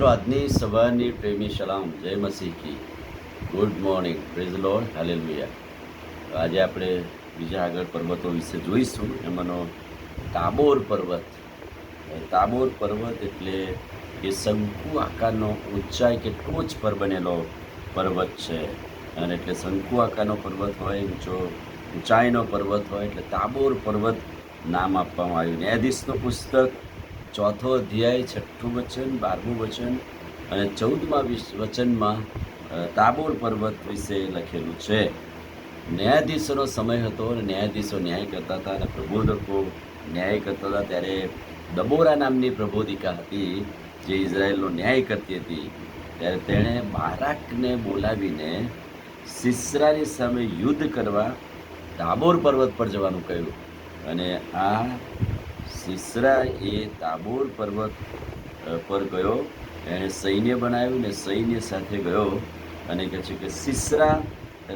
મિત્રો, આજની સવારની પ્રેમી સલામ, જય મસીહ કી, good morning, praise lord, hallelujah. આજે આપણે બીજા આગળ પર્વતો વિશે જોઈશું। એમાંનો તાબોર પર્વત। તાબોર પર્વત એટલે એ શંકુ આકારનો ઊંચાઈ કે ટોચ પર બનેલો પર્વત છે। અને એટલે શંકુ આકારનો પર્વત હોય, ઊંચાઈનો પર્વત હોય એટલે તાબોર પર્વત નામ આપવામાં આવ્યું। ન્યાયાધીશનું પુસ્તક 4થો અધ્યાય 6ઠું વચન, 12મું વચન અને 14મા વચનમાં તાબોર પર્વત વિશે લખેલું છે। ન્યાયાધીશોનો સમય હતો અને ન્યાયાધીશો ન્યાય કરતા હતા અને પ્રબોધકો ન્યાય કરતા હતા। ત્યારે દબોરા નામની પ્રબોધિકા હતી જે ઇઝરાયેલનો ન્યાય કરતી હતી। ત્યારે તેણે બારાકને બોલાવીને સિસરાની સામે યુદ્ધ કરવા તાબોર પર્વત પર જવાનું કહ્યું। અને આ સિસરા એ તાબોર પર્વત પર ગયો, એણે સૈન્ય બનાવ્યું ને સૈન્ય સાથે ગયો અને કહે છે કે સિસરા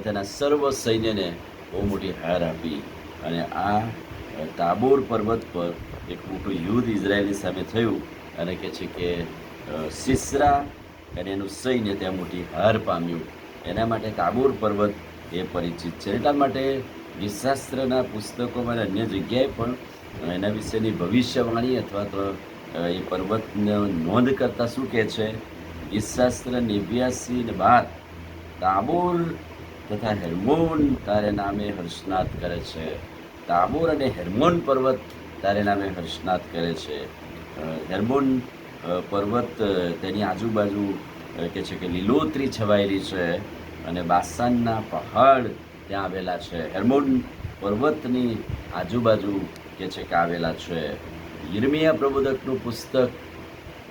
તેના સર્વ સૈન્યને બહુ મોટી હાર આપી। અને આ તાબોર પર્વત પર એક મોટું યુદ્ધ ઇઝરાયેલની સામે થયું અને કહે છે કે સિસરા અને એનું સૈન્ય ત્યાં મોટી હાર પામ્યું। એના માટે તાબોર પર્વત એ પરિચિત છે। એટલા માટે ગીતશાસ્ત્રના પુસ્તકોમાં અન્ય જગ્યાએ પણ એના વિશેની ભવિષ્યવાણી અથવા તો એ પર્વતને નોંધ કરતાં શું કહે છે? ગીતશાસ્ત્ર 89 ને 12, તાબોર તથા હેર્મોન તારે નામે હર્ષનાદ કરે છે। તાબોર અને હેર્મોન પર્વત તારે નામે હર્ષનાદ કરે છે। હેર્મોન પર્વત તેની આજુબાજુ કહે છે કે લીલોતરી છવાયેલી છે અને બાસાનના પહાડ ત્યાં આવેલા છે। હેર્મોન પર્વતની આજુબાજુ કે છે કે આવેલા છે। યિર્મયાહ પ્રબોધકનું પુસ્તક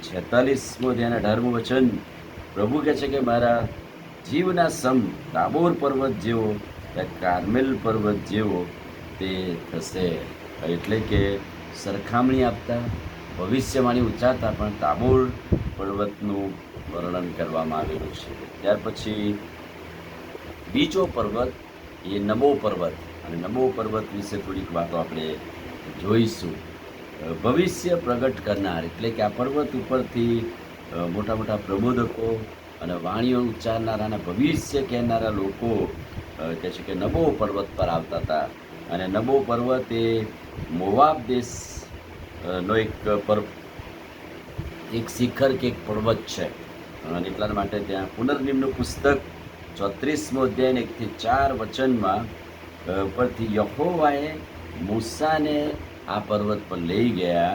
46મો અધ્યાય 18મું વચન, પ્રભુ કહે છે કે મારા જીવના સમ તાબોર પર્વત જેવો, કાર્મેલ પર્વત જેવો તે થશે। એટલે કે સરખામણી આપતા, ભવિષ્યવાણી ઉચ્ચારતા પણ તાબોર પર્વતનું વર્ણન કરવામાં આવેલું છે। ત્યાર પછી બીજો પર્વત એ નબો પર્વત, અને નબો પર્વત વિશે થોડીક વાતો આપણે જોઈશું। ભવિષ્ય પ્રગટ કરનાર એટલે કે આ પર્વત ઉપરથી મોટા મોટા પ્રબોધકો અને વાણીઓ ઉચ્ચારનારા અને ભવિષ્ય કહેનારા લોકો કહે છે કે નબો પર્વત પર આવતા હતા। અને નબો પર્વત એ મોવાબ દેશનો એક શિખર કે એક પર્વત છે। અને એટલા માટે ત્યાં પુનર્નિમનું પુસ્તક 34મો અધ્યાય 1 થી 4 વચનમાં પરથી યહોવાએ મૂસાને આ પર્વત પર લઈ ગયા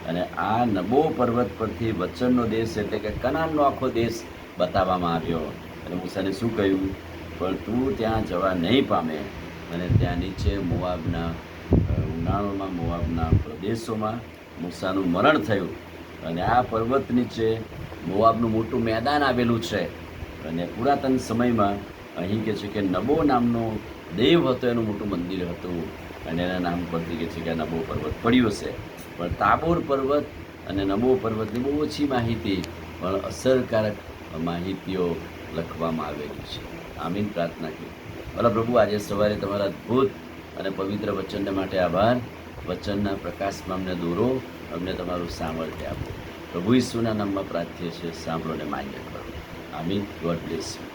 અને આ નબો પર્વત પરથી વચનનો દેશ એટલે કે કનાનનો આખો દેશ બતાવવામાં આવ્યો। અને મૂસાને શું કહ્યું? પણ તું ત્યાં જવા નહીં પામે અને ત્યાં નીચે મોવાબના ઉનાળોમાં મોવાબના પ્રદેશોમાં મૂસાનું મરણ થયું। અને આ પર્વત નીચે મોવાબનું મોટું મેદાન આવેલું છે। અને પુરાતન સમયમાં અહીં કહે છે કે નબો નામનો દેવ હતો, એનું મોટું મંદિર હતું અને એના નામ પરથી કહે છે કે નબો પર્વત પડ્યો છે। પણ તાબોર પર્વત અને નબો પર્વતની બહુ ઓછી માહિતી પણ અસરકારક માહિતીઓ લખવામાં આવેલી છે। આમીન પ્રાર્થના કરી। ભલા પ્રભુ, આજે સવારે તમારા અદ્ભુત અને પવિત્ર વચનને માટે આભાર। વચનના પ્રકાશમાં અમને દોરો, અમને તમારું સામર્થ્ય આપો। પ્રભુ ઈસુના નામમાં પ્રાર્થીએ છીએ, સાંભળો ને માન્ય કરો। આમીન। God bless you.